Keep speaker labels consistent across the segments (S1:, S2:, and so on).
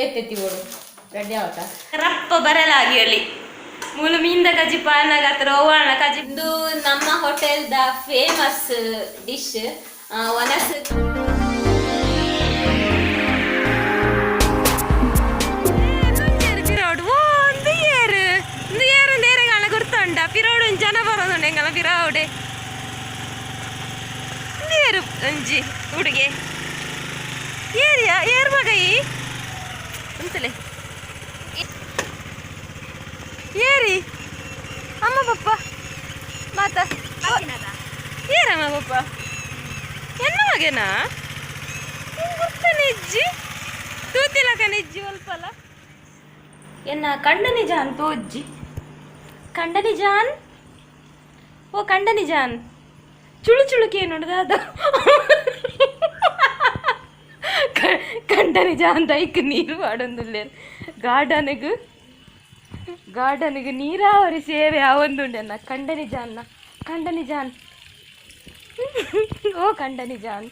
S1: ಏತೆತ್ತಿ ಓಡು ರೆಡಿ ಆವತ್ತ ರಪ್ಪ ಬರಲಾಗಿ ಅಲ್ಲಿ ಮೂಲು ಮೀಂದ ಕಜಿ ಪಾನಾಗ ಹತ್ರ ಓವಾಣ ಕಜಿ ಇದು ನಮ್ಮ ಹೋಟೆಲ್ದ ಫೇಮಸ್ ಡಿಶ್ ಒನಸ್ ಪಿರೋಡು ಜನ ಬರೋದುಂಡೆ ಎಂಗಲ್ಲ ಪಿರೋಡೆ ನೀರು ಒಂಜಿ ಹುಡುಗೆ ಏರಿಯಾ ಏರ್ ಮಗೈ ಅಂತಲೇ ಏರಿ ಅಮ್ಮ ಪಪ್ಪ ಮಾತ ಏರಮ್ಮ ಪಪ್ಪ ಎನ್ನ ಮಗನಾ ಗೊತ್ತನಿಜ್ಜಿ ತೂತಿಲಕ ನಿಜ್ಜಿ ಒಲ್ಪಲ ಎನ್ನ ಕಂಡನಿ ಜಾನ್ ತೋಜ್ಜಿ ಕಂಡನಿ ಜಾನ್ ಓ ಕಂಡನಿ ಜಾನ್ ಚುಳು ಚುಳುಕಿ ನೋಡಿದ ಅದು ಕಂಡನಿ ಜಾನ್ ದೈಕ್ ನೀರು ಆಡೊಂದುಲ್ಲೆ ಗಾರ್ಡನ್ಗೆ ನೀರಾವರಿ ಸೇವೆ ಅವೊಂದುಂಡೆ ಅನ್ನ ಕಂಡನಿ ಜಾನ್ ಓ ಕಂಡನಿ ಜಾನ್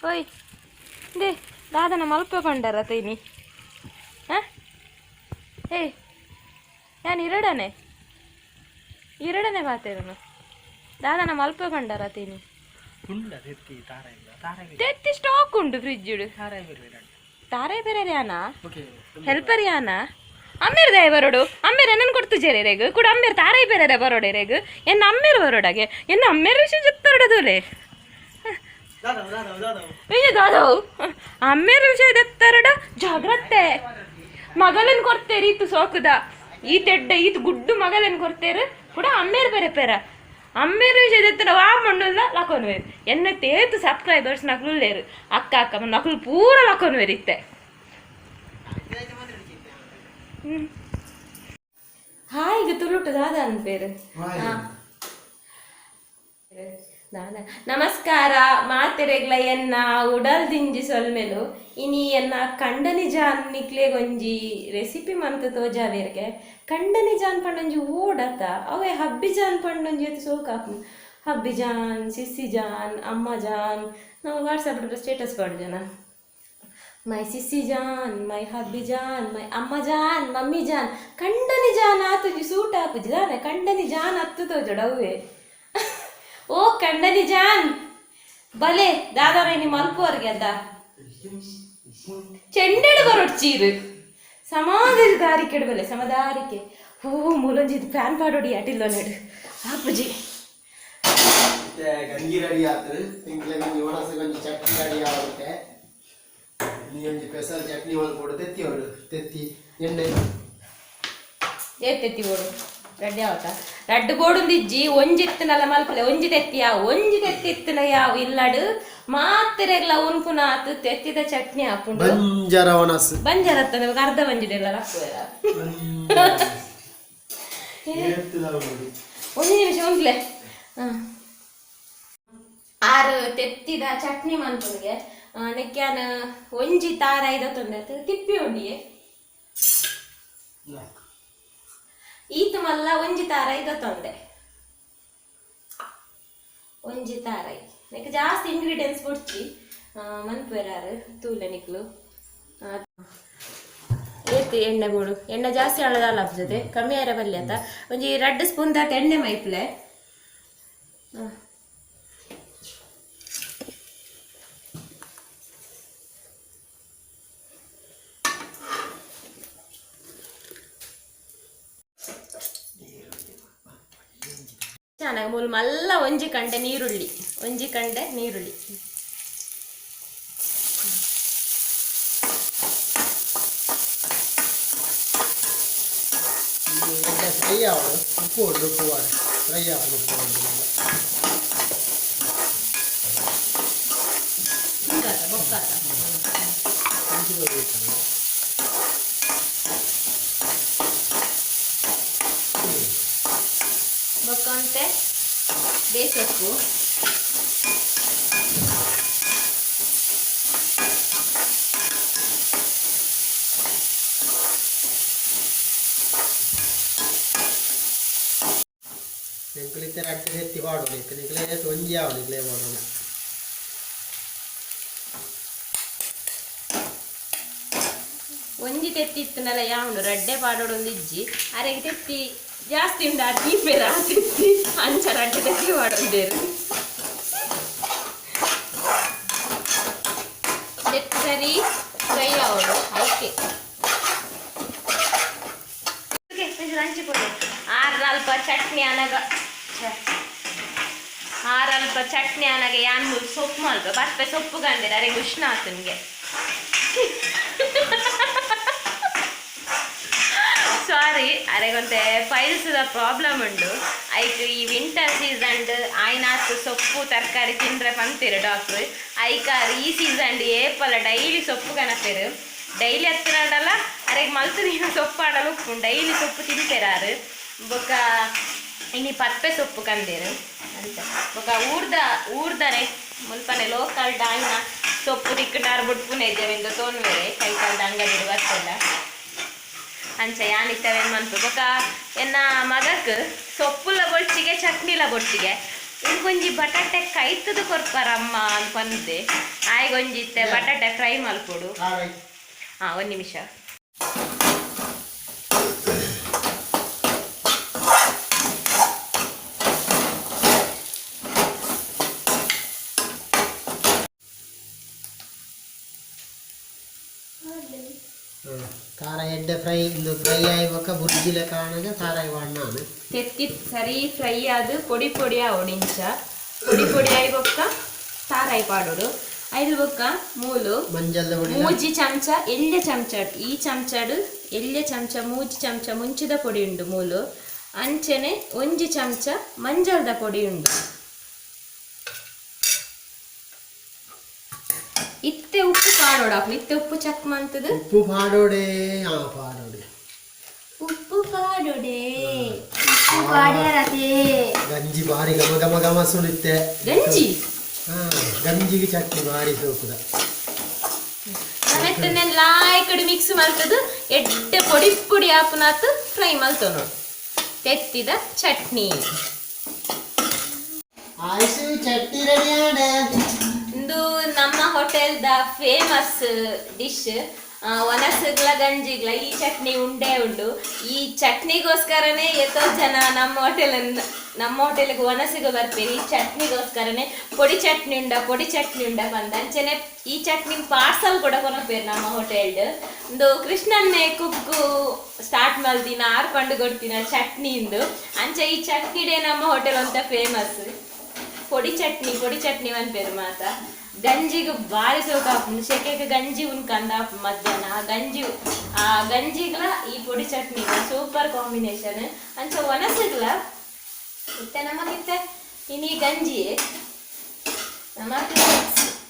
S1: ಓಯ್ ದೇ ದಾದನ ಮಲ್ಪ ಕೊಂಡರ ತೈನಿ ಹಾಂ ಏಯ್ ನಾನು ಎರಡನೇ ಬಾತೇನು ದಾದನ ಮಲ್ಪ ಕೊಂಡರ ತೈನಿ ತೆತ್ತಿ ಸ್ಟಾಕ್ ಉಂಟು ಫ್ರಿಜ್ ತಾರೆ ಬೇರೆ ಯಾನ ಹೆಲ್ಪರ್ ಯಾನ ಅಮ್ಮೇರ್ ದಯ ಬರೋಡು ಅಮ್ಮೇರ್ ಏನನ್ನು ಕೊಡ್ತು ಜೇರೇರೆಗು ಕೂಡ ಅಮ್ಮೇರ್ ತಾರೈ ಬೇರೆ ಬರೋಡೆರೆಗು ಎನ್ನ ಅಮ್ಮೇರ್ ಬರೋಡಾಗೆ ಎನ್ನ ಅಮ್ಮೇರ್ ವಿಷಯ ಜೊತ್ತರಡದುಲೆ ದಾದವು ಅಮ್ಮೇರ್ ವಿಷಯ ದತ್ತರಡ ಜಾಗ್ರತೆ ಮಗಲನ್ ಕೊಡ್ತೇರಿ ಇತ್ತು ಸೋಕುದ ಈ ತೆಡ್ಡ ಈತ್ ಗುಡ್ಡು ಮಗಲನ್ ಕೊಡ್ತೇರು ಕೂಡ ಅಮ್ಮೇರ್ ಬೇರೆ ಪೇರ ಅಮ್ಮೇರು ವಿಷಯ ದತ್ತಡ ವಾ ಮಣ್ಣುಲ್ಲ ಲಕೋನ್ವೇರು ಎನ್ನ ತೇತು ಸಬ್ಸ್ಕ್ರೈಬರ್ಸ್ ನಕಲುಲ್ಲೇರು ಅಕ್ಕ ನಕಲು ಪೂರ ಲಕೋನ್ವೇರು ಇತ್ತೆ ಹಾಯ್ ಇದು ತುಳುಟು ದಾದ ಅನ್ಪೇರು ದಾದ ನಮಸ್ಕಾರ ಮಾತೆರೆಗ್ಲ ಎನ್ನ ಉಡಲ್ ದಿಂಜಿ ಸೊಲ್ಮೆಲು ಇನಿ ಎನ್ನ ಕಂಡನಿ ಜಾನ್ ನಿಕ್ಲೆ ಗೊಂಜಿ ರೆಸಿಪಿ ಮಂತ್ ತೋಜಾವೇರ್ಗೆ ಕಂಡನಿ ಜಾನ್ ಪಂಡೊಂಜಿ ಓಡತ್ತ ಅವೇ ಹಬ್ಬಿ ಜಾನ್ ಪಂಡೊಂಜಿ ಎತ್ತು ಸೋಕಾಪು ಹಬ್ಬಿ ಜಾನ್ ಸಿಸ್ಸಿ ಜಾನ್ ಅಮ್ಮ ಜಾನ್ ನಾವು ವಾಟ್ಸಪ್ ಸ್ಟೇಟಸ್ ಪಡ್ಜನ ಮೈ ಸಿಸ್ಸಿ ಜಾನ್ ಮೈ ಹಬ್ಬಿ ಜಾನ್ ಮೈ ಅಮ್ಮ ಜಾನ್ ಮಮ್ಮಿ ಜಾನ್ ಕಂಡನಿ ಜಾನ್ ಆತುಜಿ ಸೂಟ್ ಹಾಕುಜಿ ಜಾನೆ ಕಂಡನಿ ಜಾನ್ ಹತ್ತು ತೋಜೋಡ ಅವೇ ಓ ಕಂಡನಿ ಜಾನ್ ಬಲೆ ದಾದಾರೇ ನಿಮ್ಮ ಮಲ್ಪುವರ್ಗೆ ಅದ ಚೆಂಡೆಡು ಬರೋಡ್ ಚೀರು ಸಮಾಧಿ ದಾರಿಕೆಡು ಬಲೆ ಸಮದಾರಿಕೆ ಹೂ ಮುಲಂಜಿದ್ ಪ್ಯಾನ್ ಪಾಡೋಡಿ ಅಟಿಲ್ಲೋ ನೆಡು ಆಪುಜಿ
S2: ಗಂಜಿ ರೆಡಿ ಆಗ್ತದೆ ತಿಂಗಳ ಗಂಜಿ ಒಣಸ ಗಂಜಿ ಚಟ್ನಿ ರೆಡಿ ಆಗುತ್ತೆ ನೀ ಒಂಜಿ ಪೆಸರ್ ಚಟ್ನಿ ಒಂದು ಕೊಡು ತೆತ್ತಿ ಎಣ್ಣೆ
S1: ತೆತ್ತಿ ಓಡು ರೆಡಿ ಆವತ್ತ ರಡ್ಡು ಬೋಡುಂದಿಜ್ಜಿ ಒಂಜಿತ್ತನಲ್ಲ ಮಲ್ಪಲೆ ಒಂಜಿ ತೆತ್ತಿ ಇತ್ತನ ಯಾವ ಇಲ್ಲಡು ಮಾತ್ರೆಗ್ಲ ಉನ್ಪುನ ಆತು ತೆತ್ತಿದ ಚಟ್ನಿ ಹಾಪುಂಡು ಬಂಜರ ಅತ್ತ ನಮಗೆ ಅರ್ಧ ಬಂಜಿಡೆಲ್ಲ ಒಂದು ನಿಮಿಷ ಉಂಟ್ಲೆ ಆರು ತೆತ್ತಿದ ಚಟ್ನಿ ಮನ್ಪುನಿಗೆ ನೆಕ್ಯಾನ ಒಂಜಿ ತಾರ ಐದತ್ತೊಂದೆ ತಿಪ್ಪಿ ಉಂಡಿಯೇ ಈತ ಮಲ್ಲ ಒಂಜಿ ತಾರ ಐದತ್ತೊಂದೆ ಒಂಜಿ ತಾರೈ ನೆಕ್ ಜಾಸ್ತಿ ಇಂಗ್ರೀಡಿಯೆಂಟ್ಸ್ ಕೊಡ್ಚಿ ಮನ್ಪುವೆರಾರು ತೂಲೆ ನಿಕ್ಲು ಏತಿ ಎಣ್ಣೆ ಬೋಡು ಎಣ್ಣೆ ಜಾಸ್ತಿ ಅಳದಲ್ಲ ಜೊತೆ ಕಮ್ಮಿ ಆರ ಬಲ್ಲಿ ಅಂತ ಒಂಜಿ 2 ಸ್ಪೂನ್ ದಾತ ಎಣ್ಣೆ ಮೈಪ್ಲೆ ಚೆನ್ನಾಗಿ ಮೂಲ ಮಲ್ಲ ಒಂಜಿ ಕಂಡೆ ನೀರುಳ್ಳಿ
S2: ಫ್ರೈ ಆವಡು ಉಪ್ಪು ಫ್ರೈ ಆವಡು
S1: ಬೊಕ್ಕಂತೆ ಬೇಸೊಪ್ಪು
S2: ನಿಂಕಲಿತ್ತೆ ರಡ್ಡು ಎತ್ತಿ ಪಾಡು ನಿಂಕಲಿಕ್ಕೆ ಒಂಜಿ ಆವಲಿಕ್ಕೆ ಮಾಡೋಣ
S1: ಒಂಜಿ ತೆತ್ತಿತ್ತನಲ್ಲ ಯಾವುದು ರಡ್ಡೆ ಪಾಡೋಡು ಒಂದು ಇಜ್ಜಿ ಅರೆಗೆ ತೆತ್ತಿ ಜಾಸ್ತಿ ಉಂಡು ಆ ತೀಪೇರ ತೆತ್ತಿ ಅಂಚ ರಡ್ಡೆ ತೆತ್ತಿ ಮಾಡೋದೇರು ತೆತ್ತಿ ಸರಿ ಫ್ರೈ ಆವೋಡು ಅದಕ್ಕೆ ಆರಲ್ಪ ಚಟ್ನಿ ಅನಗ ಆರಲ್ಪ ಚಟ್ನಿ ಅನಗ ಯಾನ್ ಸೊಪ್ಪು ಮಲ್ಪ ಬತ್ತೆ ಸೊಪ್ಪು ಗಂದಿರ ಅರೆ ಉಷ್ಣ ಆತು ನಿಮಗೆ ಸಾರಿ ಅರೆಗೊಂತೆ ಪೈಲ್ಸ್ದ ಪ್ರಾಬ್ಲಮ್ ಉಂಡು ಐಕ್ ಈ ವಿಂಟರ್ ಸೀಸನ್ ಆಯ್ನಾತು ಸೊಪ್ಪು ತರಕಾರಿ ತಿಂದ್ರೆ ಪಂತೀರು ಡಾಕ್ಟ್ರು ಐಕಾರ್ ಈ ಸೀಸನ್ ಏಪಲ ಡೈಲಿ ಸೊಪ್ಪು ಕನಪೇರು ಡೈಲಿ ಹತ್ತಿರಾಡಲ್ಲ ಅರೆಗೆ ಮಲ್ತು ನೀನು ಸೊಪ್ಪು ಆಡಲು ಉಪ್ಪು ಡೈಲಿ ಸೊಪ್ಪು ತಿಂತೇರಾರು ಬೊಕ್ಕ ಇನ್ನು ಪಪ್ಪೆ ಸೊಪ್ಪು ಕಂದೇರು ಅಂತ ಬೊಕ್ಕ ಊರ್ದರೆ ಮುಲ್ಪನೆ ಲೋಕಲ್ ಡಾಯ್ನ ಸೊಪ್ಪು ತಿಕ್ಕಡಾರು ಬುಟ್ಪುನೆ ಇದ್ದೇವೆಂದು ತೋನ್ವೇರೆ ಕೈ ಕಾಲದ ಅಂಗಡಿ ಬರ್ತಲ್ಲ ಅಂಚ ಯಾನಿತ್ತವೇನು ಮನ್ಪು ಬೊಕ್ಕ ಎನ್ನ ಮಗಕ್ಕೆ ಸೊಪ್ಪುಲ ಬೊಚ್ಚಿಗೆ ಚಟ್ನಿಲ ಬೊಚ್ಚಿಗೆ ಇನ್ಕೊಂಜಿ ಬಟಾಟೆ ಕೈತದು ಕೊರ್ಪಾರ ಅಮ್ಮ ಅನ್ಕೊಂಡೆ ಆಯ್ಗೊಂಜಿತ್ತೆ ಬಟಾಟೆ ಫ್ರೈ ಮಲ್ಪೊಡು ಹಾಂ ಒಂದು ನಿಮಿಷ
S2: ಖಾರ ಎಡ್ಡೆ ಫ್ರೈ ಇದು ಫ್ರೈ ಆಯ್ಬೇಕ ಬುರ್ಜಿಲೆ ಕಾಣಗ ಖಾರ ಇವಾಣ್ಣಾನು
S1: ತೆತ್ತಿ ಸರಿ ಫ್ರೈ ಆದು ಪೊಡಿ ಪೊಡಿ ಆವಡಿಂಚ ಪೊಡಿ ಪೊಡಿ ಆಯ್ಬೊಕ್ಕ ಸಾರಾಯಿ ಪಾಡೋಡು ಐದು ಬೊಕ್ಕ ಮೂಲು
S2: ಮಂಜಲ್
S1: ಮೂಜಿ ಚಮಚ ಎಳ್ಳೆ ಚಮಚ ಈ ಚಮಚಡು ಎಳ್ಳೆ ಚಮಚ ಮೂಜಿ ಚಮಚ ಮುಂಚಿದ ಪೊಡಿ ಉಂಡು ಮೂಲು ಅಂಚನೆ ಒಂಜಿ ಚಮಚ ಮಂಜಲ್ದ ಪೊಡಿ ಉಂಡು ಇತ್ತೆ ಉಪ್ಪು ಪಾಡೋಡಾಕ್ಲು ಇತ್ತೆ ಉಪ್ಪು ಚಕ್ ಮಂತದ
S2: ಉಪ್ಪು ಪಾಡೋಡೆ ಪಾಡೋಡೆ
S1: ಉಪ್ಪು ಪಾಡೋಡೆ
S2: ಗಂಜಿ ಬಾರಿ ಗಮ ಗಮ ಗಮ ಸುಳಿತ್ತೆ
S1: ಗಂಜಿ
S2: ಗಂಜಿಗೆ ಚಟ್ನಿ ಬಾರಿ ಸೋಕುದ
S1: ಮೆತ್ತನೆಲ್ಲ ಈ ಕಡೆ ಮಿಕ್ಸ್ ಮಾಡ್ತದ ಎಡ್ಡೆ ಪೊಡಿ ಪೊಡಿ ಆಪುನಾತ್ ಫ್ರೈ ಮಾಡ್ತವ ನೋಡು ತೆತ್ತಿದ ಚಟ್ನಿ
S2: ಆಯ್ಸು ಚಟ್ನಿ ರೆಡಿ ಆಡ
S1: ಇಂದು ನಮ್ಮ ಹೋಟೆಲ್ದ ಫೇಮಸ್ ಡಿಶ್ ಒನಸಗ್ಲ ಗಂಜಿಗ್ಲ ಈ ಚಟ್ನಿ ಉಂಡೆ ಉಂಡು ಈ ಚಟ್ನಿಗೋಸ್ಕರನೇ ಎಷ್ಟೋ ಜನ ನಮ್ಮ ಹೋಟೆಲ್ಗೆ ಒನಸಿಗೆ ಬರ್ತೀರಿ ಈ ಚಟ್ನಿಗೋಸ್ಕರನೇ ಪೊಡಿ ಚಟ್ನಿ ಉಂಡ ಬಂದ ಅಂಚೆನೆ ಈ ಚಟ್ನಿ ಪಾರ್ಸಲ್ ಕೂಡ ಕೊನಪೇರು ನಮ್ಮ ಹೋಟೆಲ್ಡ್ ಒಂದು ಕೃಷ್ಣನ್ನೇ ಕುಕ್ಕು ಸ್ಟಾರ್ಟ್ ಮಲ್ದಿನ ಆರ್ಕೊಂಡು ಕೊಡ್ತೀನ ಚಟ್ನಿಂದು ಅಂಚೆ ಈ ಚಟ್ನಿಡೇ ನಮ್ಮ ಹೋಟೆಲ್ ಅಂತ ಫೇಮಸ್ ಪೊಡಿ ಚಟ್ನಿ ಅನ್ಪೇರು ಮಾತ ಗಂಜಿಗೆ ಭಾರಿ ಸೋಕಾಪುಂಡು ಸೆಕೆಗೆ ಗಂಜಿ ಉನ್ಕಂದ ಮಧ್ಯಾಹ್ನ ಆ ಗಂಜಿಗ್ಲ ಈ ಪೊಡಿ ಚಟ್ನಿ ಸೂಪರ್ ಕಾಂಬಿನೇಷನ್ ಅಂಚ ಒನಸಿಗ್ಲ ಇತ್ತೆ ನಮಗಿತ್ತೆ ಇನ್ನು ಗಂಜಿ ನಮಗೆ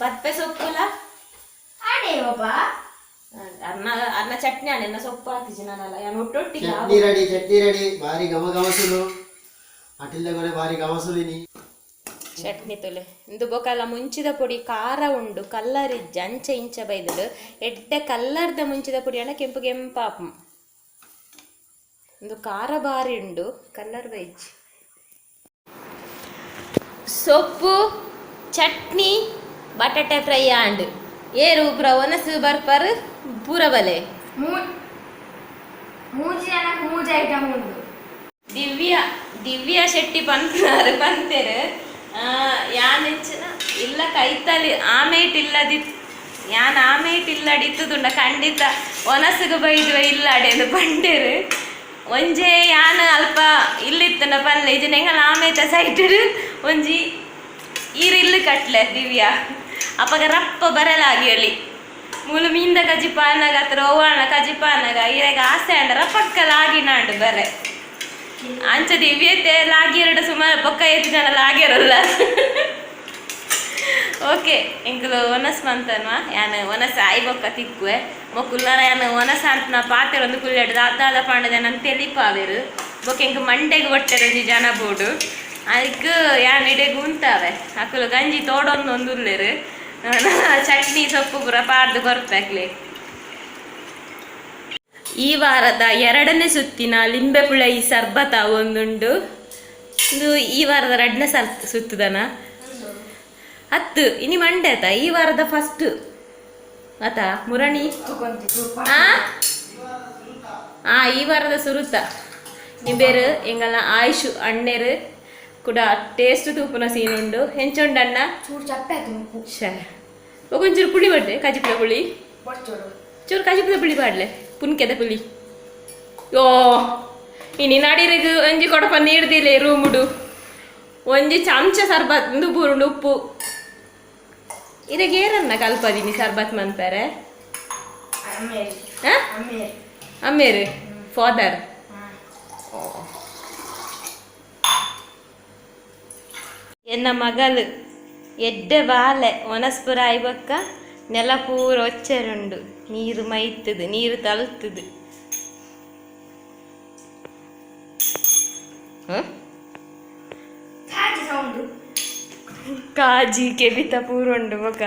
S1: ಪಪ್ಪೆ ಸೊಪ್ಪುಲ ಅನ್ನ ಚಟ್ನಿ ಅನ್ನ ಸೊಪ್ಪು ಹಾಕಿಸಿ ನಾನಲ್ಲ ಯಾನು ಒಟ್ಟೊಟ್ಟಿಗೆ
S2: ಚಟ್ನಿ ರೆಡಿ ಬಾರಿ ಗಮ ಗಮಸುಲು ಅಟಿಲ್ದ ಬಾರಿ ಗಮಸುಲಿನಿ
S1: ಚಟ್ನಿ ತೊಲೆ ಇಂದು ಬೊಕಲ್ಲ ಮುಂಚಿದ ಪೊಡಿ ಖಾರ ಉಂಡು ಕಲ್ಲರ್ ಇಜ್ಜ ಅಂಚ ಇಂಚ ಬೈದಡು ಎಡ್ಡೆ ಕಲ್ಲರ್ದ ಮುಂಚಿದ ಪೊಡಿ ಅಣ್ಣ ಕೆಂಪು ಕೆಂಪಾಪು ಇಂದು ಖಾರ ಬಾರಿ ಉಂಡು ಕಲ್ಲರ್ ಬೈಜ್ ಸೊಪ್ಪು ಚಟ್ನಿ ಬಟಾಟೆ ಫ್ರೈ ಆಂಡ್ ಏರು ಉಬ್ರ ಒನಸು ಬರ್ಪರ್ ಪೂರ ಬಲೆ ಮೂಜಿ ಐಟಮ್ ಉಂಡು ದಿವ್ಯಾ ಶೆಟ್ಟಿ ಪಂತೇರು ಯಾನೆಂಚಿನ ಇಲ್ಲ ಕೈತಲಿ ಆಮೇಟ್ ಇಲ್ಲದಿತ್ತುಂಡ ಖಂಡಿತ ಒನಸಗ ಬೈದುವ ಇಲ್ಲಾಡೆಂದು ಪಂಡೇರು ಒಂಜೆ ಯಾನ್ ಅಲ್ಪ ಇಲ್ಲಿತ್ತನ ಪಲ್ಲೆ ಇದು ನೆಂಗಲ ಆಮೇತ ಸೈಟರು ಒಂಜಿ ಈರಿಲ್ಲು ಕಟ್ಲೆ ದಿವ್ಯಾ ಅಪ್ಪಗ ರಪ್ಪ ಬರಲಾಗಿಯಲಿ ಮೂಲು ಮೀಂದ ಕಜಿಪಾನಾಗ ಅಥವಾ ಓವಾಣ ಕಜಿಪಾನಾಗ ಇರಾಗ ಆಸೆ ಅಂಡ ರಪ್ಪಕ್ಕಲಾಗಿ ನಾಡು ಬರೆ ಅಂಚ ದಿವ್ಯತೆ ಲಾಗಿರಡು ಸುಮಾರು ಪೊಕ್ಕ ಎತ್ತು ಜನ ಲಾಗಿರಲ್ಲ ಓಕೆ ಎಂಕಲು ಒನಸ್ ಮಂತನ್ವಾ ಯಾನು ಒನಸ್ ಆಯ್ ಬೊಕ್ಕ ತಿಕ್ಕುವೆ ಮೊಕ್ಕುಲ್ಲಾರ ಯಾನು ಒನಸ್ ಅಂತ ಪಾತೆರ್ ಒಂದು ಕುಲ್ಲೆಡು ದಾದ ಪಾಂಡದ ನಂಗೆ ತೆಲಿಪಾವೇರು ಬೊಕ್ಕ ಎಂಕ ಮಂಡೆಗೆ ಒಟ್ಟೆರು ಜನ ಬೋಡು ಅದಕ್ಕೆ ಯಾನು ಇಡೆಗೆ ಉಂತಾವೆ ಅಕ್ಕಲು ಗಂಜಿ ತೋಡೊಂದು ಉಲ್ಲೇರು ಚಟ್ನಿ ಸೊಪ್ಪು ಪೂರ ಪಾಡ್ದು ಬರ್ಬೇಕ್ಲಿ ಈ ವಾರದ 2ನೇ ಸುತ್ತಿನ ಲಿಂಬೆಪುಳ ಈ ಸರ್ಬತ ಒಂದುಂಡು ಇದು ಈ ವಾರದ 2ನೇ ಸುತ್ತದನ 10 ಇನಿ ಮಂಡೆ ಆಯ್ತಾ ಈ ವಾರದ ಫಸ್ಟ್ ಆತ ಮುರಣಿ ಈ ವಾರದ ಸುರುತ್ತ ಬೇರು ಎಂಗಲ್ಲ ಆಯುಷ್ ಅಣ್ಣೆರು ಕೂಡ ಟೇಸ್ಟ್ ತೂಪುನ ಸೀನ್ ಉಂಡು ಹೆಂಚುಂಡಣ್ಣ
S3: ಚೂರು ಚಪ್ಪೆ ಆಯ್ತು
S1: ಶೇ ಒಂಚೂರು ಪುಳಿ ಬಡ್ಡೆ ಕಾಜಿಪುಳ ಪುಳಿ ಚೂರು ಕಾಜಿಪುಳ ಪುಳಿ ಪಾಡ್ಲೆ ಪುನ್ಕೆದ ಪುಳಿ ಯೋ ಇನಿ ನಡಿರಿಗು ಒಂಜಿ ಕೊಡಪ ನೀಡ್ದಿಲ್ಲ ರೂಮುಡು ಒಂಜಿ ಚಮಚ ಸರ್ಬತ್ ಪೂರುಂಡು ಉಪ್ಪು ಇರಗೇರನ್ನ ಕಲ್ಪದಿನಿ ಸರ್ಬತ್ ಮನ್ಪರೆ ಅಮ್ಮೇರು ಫಾದರ್ ಎನ್ನ ಮಗಳು ಎಡ್ಡೆ ಬಾಲೆ ಒನಸ್ಪುರ ಆಯ್ಬಕ್ಕ ನೆಲ ಪೂರ ಒಚ್ಚರುಂಡು ನೀರು ಮೈತದು ನೀರು ತಲ್ತದು ಕಾಜಿ ಕೆಬಿತ ಪೂರುಂಡು ಬೊಕ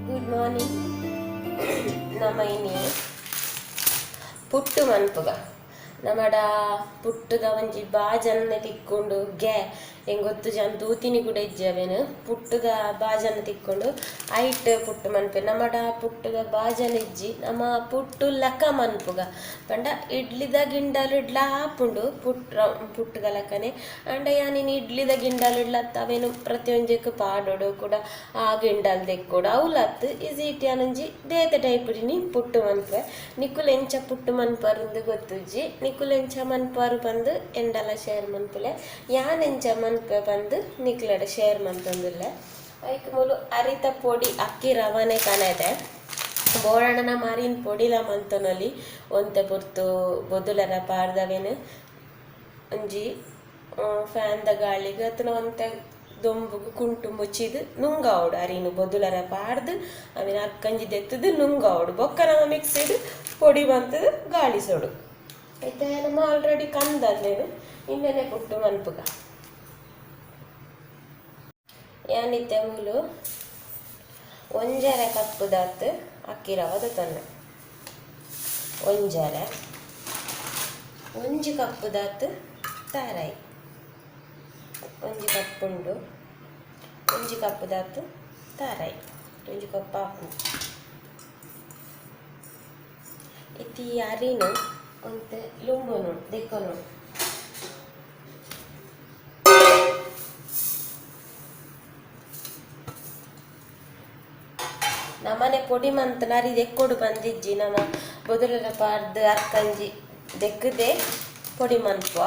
S1: ಗುಡ್ ಮಾರ್ನಿಂಗ್ ನಮ್ಮ ಇನಿ ಪುಟ್ಟು ಮನ್ಪುಗ ನಮ್ಮಡ ಪುಟ್ಟದ ಒಂಜಿ ಬಾಜನ್ನ ತಿಕ್ಕೊಂಡು ಎಂಗೊತ್ತು ಜನ ತೂತಿನಿ ಕೂಡ ಇಜ್ಜವೇನು ಪುಟ್ಟದ ಬಾಜನ್ನ ತಿಕ್ಕೊಂಡು ಐಟ್ ಪುಟ್ಟು ಮನ್ಪೆ ನಮ್ಮಡ ಪುಟ್ಟದ ಬಾಜನ ಇಜ್ಜಿ ನಮ್ಮ ಪುಟ್ಟು ಲಕ ಮನ್ಪುಗ ಪಂಡ ಇಡ್ಲಿದ ಗಿಂಡಲು ಇಡ್ಲ ಹಾಪುಂಡು ಪುಟ್ಟದ ಲಕನೆ ಅಂಡ ಯಾನಿನ್ ಇಡ್ಲಿದ ಗಿಂಡಲು ಇಡ್ಲತ್ತವೇನು ಪ್ರತಿಯೊಂಜಕ್ಕೆ ಪಾಡೋಡು ಕೂಡ ಆ ಗಿಂಡಲ್ ತೆಕ್ಕೋಡು ಅವಲತ್ತು ಈಸಿ ಅನಂಜಿ ಬೇತೆ ಟೈಪ್ಡಿನಿ ಪುಟ್ಟು ಮನ್ಪೆ ನಿಕುಲ್ ಎಂಚ ಪುಟ್ಟು ಮನ್ಪರುಂದು ಗೊತ್ತುಜ್ಜಿ ನಿಕುಲ್ ಎಂಚ ಮನ್ಪಾರು ಬಂದು ಎಂಡಲ ಶೇರ್ ಮನ್ಪುಲೆ ಯಾನ್ ಎಂಚ ಮನ್ಪೆ ಬಂದು ನಿಕ್ಲಡ ಶೇರ್ ಮನ್ತಂದುಲ್ಲೆ ಐಕ್ ಮೂಲು ಅರಿತ ಪೊಡಿ ಅಕ್ಕಿ ರವಾನೆ ಕಣದೆ ಬೋಡಣ್ಣನ ಮಾರಿನ ಪೊಡಿಲ ಮಂತನಲ್ಲಿ ಒಂತೆ ಪುರ್ತು ಬೊದುಲರ ಪಾರ್ದವೇನು ಒಂಜಿ ಫ್ಯಾನ್ದ ಗಾಳಿಗೆ ಅತನ ಒಂತೆ ದೊಂಬುಗು ಕುಂಟು ಮುಚ್ಚಿದು ನುಂಗಾವಡು ಅರಿನು ಬೊದುಲರ ಪಾಡ್ದು ಅವಿನ ಅಕ್ಕಂಜಿ ದೆತ್ತದು ನುಂಗಾವಡು ಬೊಕ್ಕ ನಮ್ಮ ಮಿಕ್ಸಿದು ಪೊಡಿ ಬಂತದು ಗಾಳಿಸೋಡು ಆಯ್ತಾ ನಮ್ಮ ಆಲ್ರೆಡಿ ಕಂದಲ್ಲೇನು ಇನ್ನೇನೆ ಪುಟ್ಟು ಮನ್ಪುಗ ಯಾನಿತ್ತೆ ಮೂಲು ಒಂಜರೆ ಕಪ್ಪುದಾತ್ ಅಕ್ಕಿ ರವದ ತೊನ್ನೆ ಒಂಜರೆ ಒಂಜಿ ಕಪ್ಪುದಾತ್ ತಾರಾಯಿ ಒಂಜಿ ಕಪ್ಪುಂಡು ಒಂಜಿ ಕಪ್ಪುದಾತ್ ತಾರಾಯಿ ಒಂಜಿ ಕಪ್ಪು ಹಾಕು ಇತಿ ಅರಿನು ಒಂತೆ ಲುಂಬುನು ದೆಕ್ಕನು ನಮ್ಮನೆ ಪೊಡಿ ಮಂತ ನರಿ ದೆಕ್ಕೊಡು ಬಂದಿಜ್ಜಿ ನಮ್ಮ ಬೊದಲರ ಪಾರ್ದು ಅಕ್ಕಂಜಿ ದೆಕ್ಕದೆ ಪೊಡಿ ಮನ್ಪುವ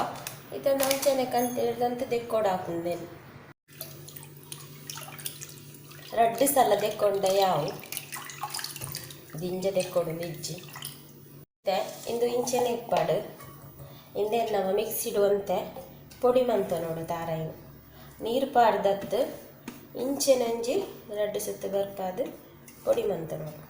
S1: ಇದನ್ನು ಅಂಚನೆ ಕಂತ ಹೇಳಿದಂತೆ ದೆಕ್ಕೊಡು ಹಾಕುಂದೇನು ರಡ್ಡು ಸಲ ದೆಕ್ಕೊಂಡೆ ಯಾವು ದಿಂಜ ದೆಕ್ಕೊಡು ನಿಜ್ಜಿ ಮತ್ತೆ ಇಂದು ಇಂಚೆನೆ ಇಪ್ಪಾಡು ಇಂದೇ ನಮ್ಮ ಮಿಕ್ಸಿಡುವಂತೆ ಪೊಡಿ ಮಂತ ನೋಡು ತಾರಾಯಿ ನೀರು ಪಾಡ್ದತ್ತು ಇಂಚೆನಂಜಿ ರಡ್ಡು ಸುತ್ತು ಬರ್ಪಾದು ಪೊಡಿ ಮಂತ ನೋಡು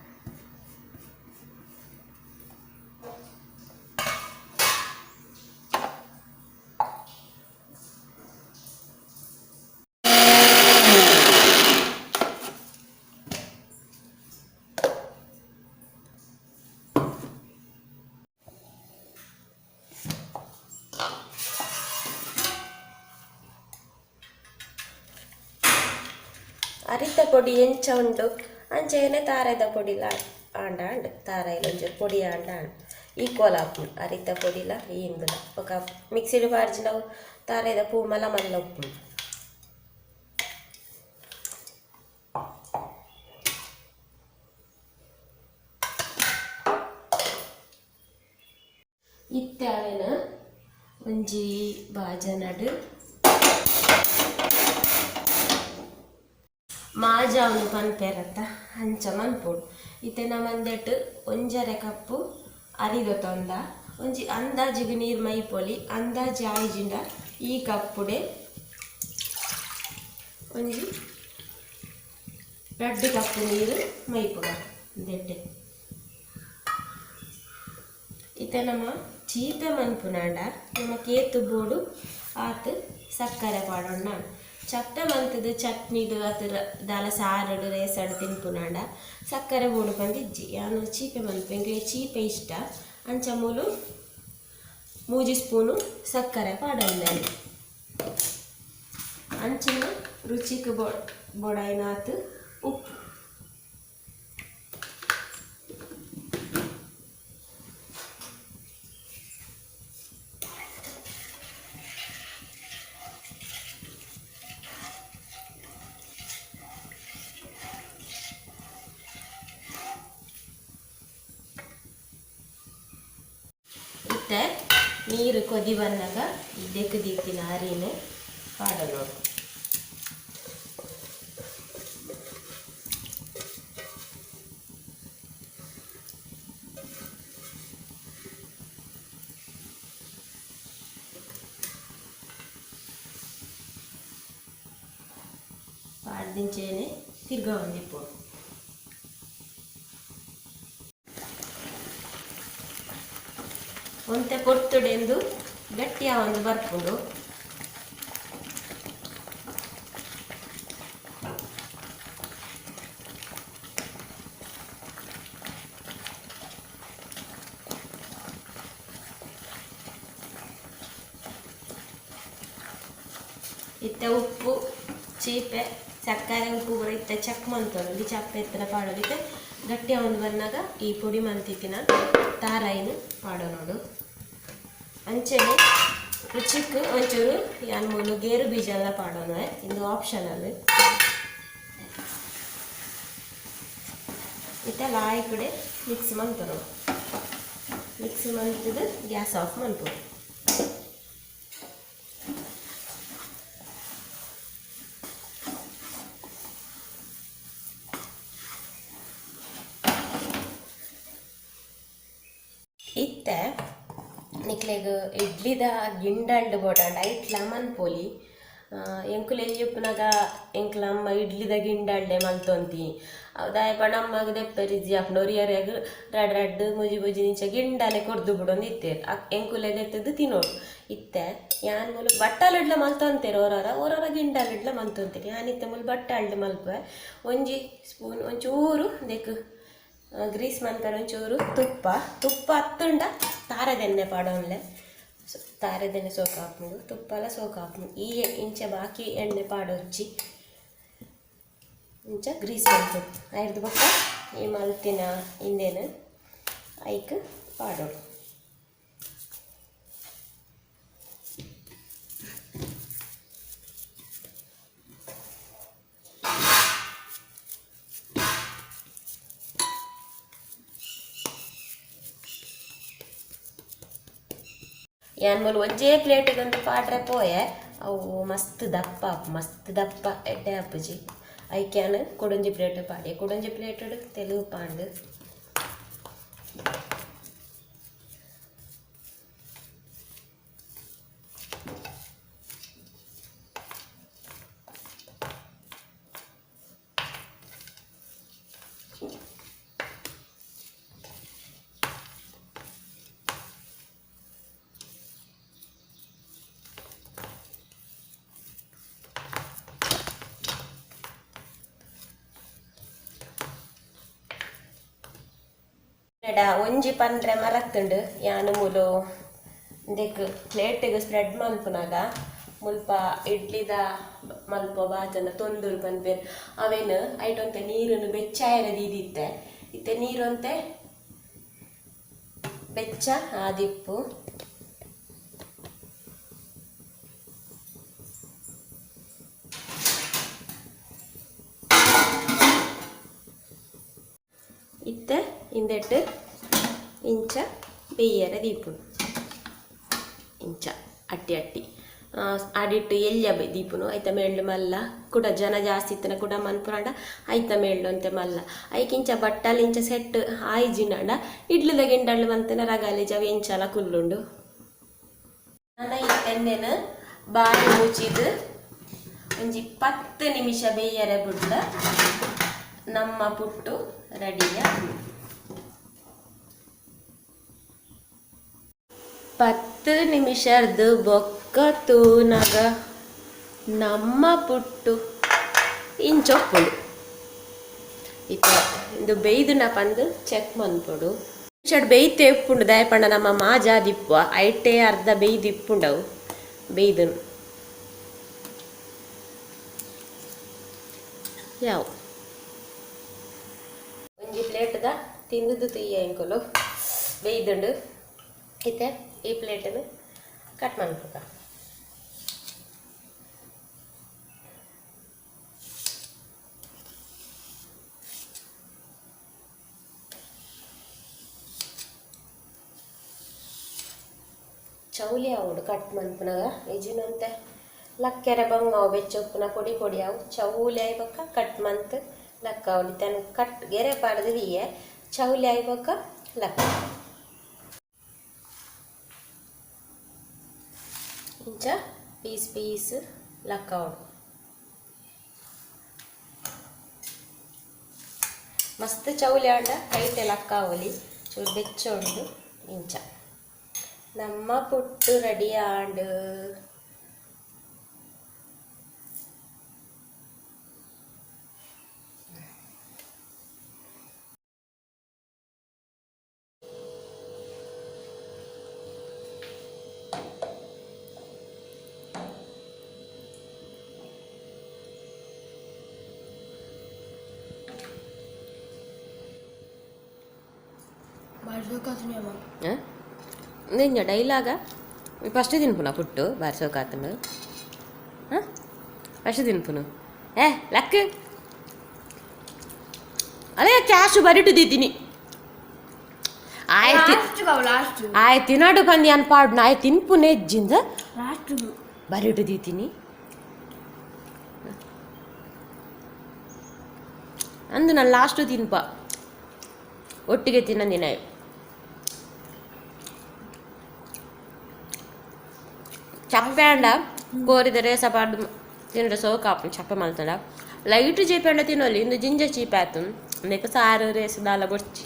S1: ಅರಿತ ಪೊಡಿ ಎಂಚ ಉಂಡು ಅಂಚೆನೆ ತಾರಾಯ್ದ ಪೊಡಿಲ ಆಂಡ ಆಂಡ್ ತಾರಾಯಿಲ ಒಂಚೂರು podi and and equal app ಅರಿತ ಪೊಡಿಲ ಈ ಇಂದುಲ ఒక ಮಿಕ್ಸಿಡ್ ಬಾರ್ಜಿ ನಾವು ತಾರಾಯ್ದ ಪೂ ಮಲ ಮಲ್ಲ ಉಪ್ಪು ಇತ್ತೆ ಅವೇನ ಒಂಜಿ ಬಾಜನಡು ಮಾಜಾವನು ಪನ್ಪೇರತ್ತ ಹಂಚ ಮನ್ಪೋಡು ಇತ್ತೆ ನಮ್ಮಂದೆಟ್ಟು ಒಂಜರೆ ಕಪ್ಪು ಅರಿದ ತೊಂದ ಒಂಜಿ ಅಂದಾಜಿಗೆ ನೀರು ಮೈಪೊಲಿ ಅಂದಾಜಿ ಆಯ್ಜಿಂಡ ಈ ಕಪ್ಪುಡೆ ಒಂಜಿ 2 ಕಪ್ಪು ನೀರು ಮೈಪುಗ ದೆಡ್ಡೆ ಇತ್ತೆ ನಮ್ಮ ಚೀಪೆ ಮನ್ಪುನಾಂಡ ನಮ್ಮ ಕೇತು ಬೋಡು ಆತು ಸಕ್ಕರೆ ಪಾಡೋಣ ಚಪ್ಪೆ ಮಂತದು ಚಟ್ನಿಡು ಅದರ ದಾಲ ಸಾರಡು ರೇಸಡು ತಿನ್ಪುನಾಂಡ ಸಕ್ಕರೆ ಬೋಡು ಬಂದಿಜ್ಜಿ ಯಾನು ಚೀಪೆ ಮನ್ಪು ಎಂಗೆ ಚೀಪೆ ಇಷ್ಟ ಅಂಚ ಮೂಲು ಮೂಜಿ ಸ್ಪೂನು ಸಕ್ಕರೆ ಪಾಡೊಂದು ಅಂಚಿನ ರುಚಿಗೆ ಬೊಡಾಯಿನಾತ್ ಉಪ್ಪು ಇತ್ತೆ ನೀರು ಕೊದಿ ಬಂದಾಗ ಇದಕ್ಕೆ ದೀತಿನ ಅರಿನೆ ಪಾಡಲು ಪಾಡ್ದಿಂಚೇನೆ ತಿರ್ಗಾ ಒಂದಿಪ್ಪು ಒಂತೆ ಪೊರ್ತುಡೆಂದು ಗಟ್ಟಿಯ ಒಂದು ಬರ್ಪುಂಡು ಇತ್ತೆ ಉಪ್ಪು ಚೀಪೆ ಸಕ್ಕರೆ ಉಪ್ಪು ಕೂಡ ಇತ್ತೆ ಚೆಕ್ ಮಂತೊಂದು ಚಪ್ಪೆ ಎತ್ತರ ಪಾಡೋದು ಇತ್ತೆ ಗಟ್ಟಿಯ ಒಂದು ಬಂದಾಗ ಈ ಪುಡಿ ಮಂತಿತ್ತಿನ ತಾರಾಯಿನ ಪಾಡೋ ನೋಡು ಅಂಚೆನೆ ರುಚಿಗೆ ಒಂಚೂರು ಯಾನ್ ಮೂಲು ಗೇರು ಬೀಜ ಎಲ್ಲ ಪಾಡೋಣ ಇದು ಆಪ್ಷನಲ್ ಇತ್ತೆ ಲಾಯಿ ಕಡೆ ಮಿಕ್ಸ್ ಮಂತರು ಮಿಕ್ಸ್ ಮಂತದ ಗ್ಯಾಸ್ ಆಫ್ ಮಂತು ಇತ್ತೆ ನಿಕ್ಲೆಗ್ ಇಡ್ಲಿದ ಗಿಂಡಲ್ಡ್ ಬೋಡಾಂಡ ಐಟ್ಲ ಮನ್ಪೊಲಿ ಎಂಕುಲು ಎಲ್ಲಿಪ್ಪುನಾಗ ಎಂಕ್ಲಮ್ಮ ಇಡ್ಲಿದ ಗಿಂಡಲ್ಡೆ ಮಲ್ತೊಂತಿ ದಾಯ ಪಣಮ್ಮಗ ದೆಪ್ಪರಿಜ್ಜಿ ಆಪುಂಡು ಒರಿಯರ್ಯಾಗ ರಡ್ ರಡ್ ಮುಜಿ ಮುಜಿ ನಿಂಚ ಗಿಂಡಲೆ ಕೊರ್ದು ಬಿಡೊಂದು ಇತ್ತೇರು ಎಂಕುಲೆ ದೆತ್ತದು ತಿನ್ನೋಡು ಇತ್ತೆ ಯಾನ್ ಮೂಲು ಬಟ್ಟಲಿಡ್ಲ ಮಲ್ತೊಂತೇರು ಓರರ ಗಿಂಡಲಿಡ್ಲ ಮಲ್ತೊಂತೇರಿ ಯಾನಿತ್ತೆ ಮೂಲು ಬಟ್ಟಲ್ಡ್ ಮಲ್ಪೆ ಒಂಜಿ ಸ್ಪೂನ್ ಒಂಚೂರು ದೆಕ್ ಗ್ರೀಸ್ ಮನ್ಪೆರ ಒಂಚೂರು ತುಪ್ಪ ಹತ್ತುಂಡ ತಾರದೆಣ್ಣೆ ಪಾಡೋನ್ಲೆ ತಾರದೆಣ್ಣೆ ಸೋಕು ಹಾಪುಂಡು ತುಪ್ಪ ಎಲ್ಲ ಸೋಕು ಹಾಪುಂಡು ಈ ಇಂಚ ಬಾಕಿ ಎಣ್ಣೆ ಪಾಡೊಚ್ಚಿ ಇಂಚ ಗ್ರೀಸ್ ಮಲ್ತು ಐದು ಪಕ್ಕ ಈ ಮಲ್ತಿನ ಹಿಂದೇನು ಐಕ್ ಪಾಡೋಡು ಯಾನ್ ಮೂಲು ಒಂಜೇ ಪ್ಲೇಟಿಗಂತೂ ಪಾಡ್ರೆ ಪೋಯೆ ಅವು ಮಸ್ತ್ ದಪ್ಪ ಎಡ್ಡೆ ಅಪ್ಪುಜಿ ಐಕ್ಯಾನ್ ಕೊಡಂಜಿ ಪ್ಲೇಟ್ ಪಾಡಿ ಕೊಡಂಜಿ ಪ್ಲೇಟ್ ತೆಲುಗು ಪಾಂಡು ಒಂಜಿ ಪಂಡ್ರೆ ಮರತ್ತುಂಡು ಯಾನು ಮೂಲು ದೆಕ್ ಪ್ಲೇಟಿಗೆ ಸ್ಪ್ರೆಡ್ ಮಲ್ಪುನಾಗ ಮುಲ್ಪ ಇಡ್ಲಿದ ಮಲ್ಪ ಬಾಜನ ತೊಂದೂರು ಪನ್ಪೇರು ಅವೇನು ಐಟೊಂತೆ ನೀರನ್ನು ಬೆಚ್ಚಾಯರ ದೀದಿತ್ತೆ ಇತ್ತೆ ನೀರೊಂತೆ ಬೆಚ್ಚ ಆದಿಪ್ಪು ಇತ್ತೆ ಇಂದೆಟ್ಟು ಇಂಚ ಬೆಯ್ಯರ ದೀಪುನು ಇಂಚ ಅಟ್ಟಿ ಆಡಿಟ್ಟು ಎಲ್ಯ ದೀಪುನು ಐತ ಮೇಳ್ಳು ಮಲ್ಲ ಕೂಡ ಜನ ಜಾಸ್ತಿ ಇತ್ತನ ಕೂಡ ಮನ್ಪುರಾಂಡ ಐತ ಮೇಳ್ಳು ಅಂತೆ ಮಲ್ಲ ಐಕಿಂಚ ಬಟ್ಟಲು ಇಂಚ ಸೆಟ್ ಆಯ್ಜಿನಾಂಡ ಇಡ್ಲದ ಗಿಂಡಳ್ಳು ಮಂತನ ರಗಾಲೆ ಜವ ಇಂಚಲ ಕುಲ್ಲುಂಡು ನಾನು ಇತ್ತೆಂದೇನು ಬಾಯಿ ಮುಚ್ಚಿದು ಒಂಜಿ 10 ನಿಮಿಷ ಬೇಯರೆ ಬಿಡ್ಲ ನಮ್ಮ ಪುಟ್ಟು ರೆಡಿಯ 10 ನಿಮಿಷದ್ದು ಬೊಕ್ಕ ತೂನಗ ನಮ್ಮ ಪುಟ್ಟು ಇಂಚೊಪ್ಪುಡು ಇದು ಬೇಯ್ದು ನ ಪಂದು ಚೆಕ್ ಮನ್ಪೊಡು ಶಡ್ ಬೇಯ್ತೆ ಉಪ್ಪುಂಡು ದಯಪಂಡ ನಮ್ಮ ಮಾಜ ದಿಪ್ಪು ಐಟೆ ಅರ್ಧ ಬೇಯ್ದು ಇಪ್ಪುಂಡವು ಬೇಯ್ದು ಯಾವ ಒಂಜಿ ಪ್ಲೇಟ್ದ ತಿಂದುದು ತುಯ್ಯ ಎಂಕುಲು ಬೇಯ್ದುಂಡು ಇತ್ತೆ ಈ ಪ್ಲೇಟನ್ನು ಕಟ್ ಮಾಡ್ಬೇಕ ಚೌಲಿ ಅವಡು ಕಟ್ ಮನ್ಪುನಾಗ ಇಜಿನಂತೆ ಲಕ್ಕೆರೆ ಬಂಗಾವು ಬೆಚ್ಚೊಪ್ಪುನ ಪೊಡಿ ಪೊಡಿ ಅವು ಚೌಲಿ ಆಯ್ಬಕ್ಕ ಕಟ್ ಮಂತ್ ಲಕ್ಕ ಅವಳಿ ತನ ಕಟ್ ಗೆರೆ ಪಾಡ್ದಿರಿಯೆ ಚೌಲಿ ಆಯ್ಬಕ್ಕ ಲಕ್ಕ ಇಂಚ ಪೀಸ್ ಪೀಸ್ ಲಕ್ಕ ಅವಡು ಮಸ್ತ್ ಚೌಲಿ ಆಂಡ ಕೈಟೆ ಲಕ್ಕ ಅವಲಿ ಚೂರು ಬೆಚ್ಚೊಂಡು ಇಂಚ ನಮ್ಮ ಪುಟ್ಟು ರೆಡಿ ಆಂಡ್ ನಿಂಜ ಡೈಲಾಗ ಫಸ್ಟ್ ತಿನ್ಪುನ ಪುಟ್ಟು ಬಾರಿಸೋಕಾತನು ಹಾಂ ಫಸ್ಟ್ ತಿನ್ಪುನು ಲಕ್ ಅದೇ ಕ್ಯಾಶು ಬರಿಟು ದೀತೀನಿ ಆಯ್ತು ತಿನ್ನಾಡು ಬಂದು ಅನ್ ಪಾಡ್ನ ಆಯ್ತು ತಿನ್ಪುನೆ ಎಜ್ಜಿಂದ ಬರಿಟು ದೀತೀನಿ ಅಂದು ನಾನು ಲಾಸ್ಟು ತಿನ್ಪ ಒಟ್ಟಿಗೆ ತಿನ್ನಂದಿನ ಚಪ್ಪೆ ಅಂಡ ಕೋರಿದರೆ ಸಪಾಡು ತಿಂದ್ರೆ ಸೋಕಾಪು ಚಪ್ಪೆ ಮಲ್ತಂಡ ಲೈಟ್ ಚೀಪೆ ಅಂಡ ತಿನ್ನೋಲಿ ಇಂದು ಜಿಂಜ ಚೀಪೆ ಆಯ್ತು ನೆಕ್ಕ ಸಾರು ರೇಸ್ ದಾಲ ಬೊಚ್ಚಿ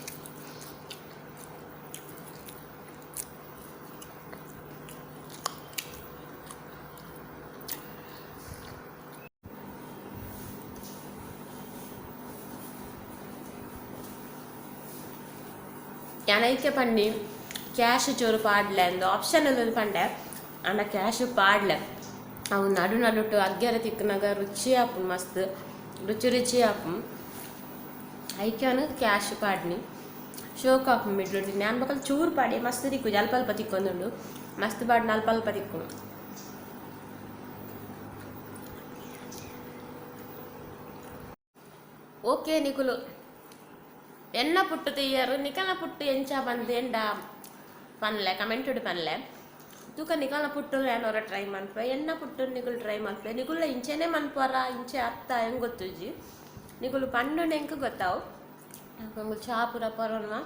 S1: ഞാനൊക്കെ പണി ക്യാഷ് ചോറ് പാടില്ല എന്തോ ഓപ്ഷനല്ലൊരു പണ്ടേ അണ്ട ಕ್ಯಾಶ್ ಪಾಡ್ಲೆ ಅವು ನಡು ನಡುಟು ಅಗ್ಗೆರ ತಿಕ್ಕನಾಗ ರುಚಿ ಆಪು ಮಸ್ತ್ ರುಚಿ ಆಪು ಐಕ್ಯಾನು ಕ್ಯಾಶ್ ಪಾಡ್ನಿ ಶೋಕ್ ಆಪು ಮಿಡ್ಲು ನಾನು ಬಕಲ್ ಚೂರು ಪಾಡಿ ಮಸ್ತ್ ತಿಕ್ಕು ಅಲ್ಪ ಅಲ್ಪ ತಿಕ್ಕೊಂದುಂಡು ಮಸ್ತ್ ಪಾಡಿನ ಅಲ್ಪ ಅಲ್ಪ ತಿಕ್ಕು ಓಕೆ ನಿಕುಲು ಎನ್ನ ಪುಟ್ಟು ತೆಯ್ಯರು ನಿಕಲ ಪುಟ್ಟು ಎಂಚ ಬಂದು ಎಂಡ ಪನ್ಲೆ ಕಮೆಂಟ್ ಪನ್ಲೆ ತೂಕ ನಿಕಲ ಪುಟ್ಟು ಏನೋರ ಟ್ರೈ ಮನ್ಪೆ ಎನ್ನ ಪುಟ್ಟು ನಿಕುಲು ಟ್ರೈ ಮನ್ಪೆ ನಿಕುಲ್ಲ ಇಂಚೆನೆ ಮನ್ಪರ ಇಂಚೆ ಅತ್ತ ಹೆಂಗೆ ಗೊತ್ತುಜಿ ನಿಕುಲು ಪಂಡು ನೆಂಕು ಗೊತ್ತಾವು ನಮಗೆ ಚಾ ಪುರ ಪರೋನ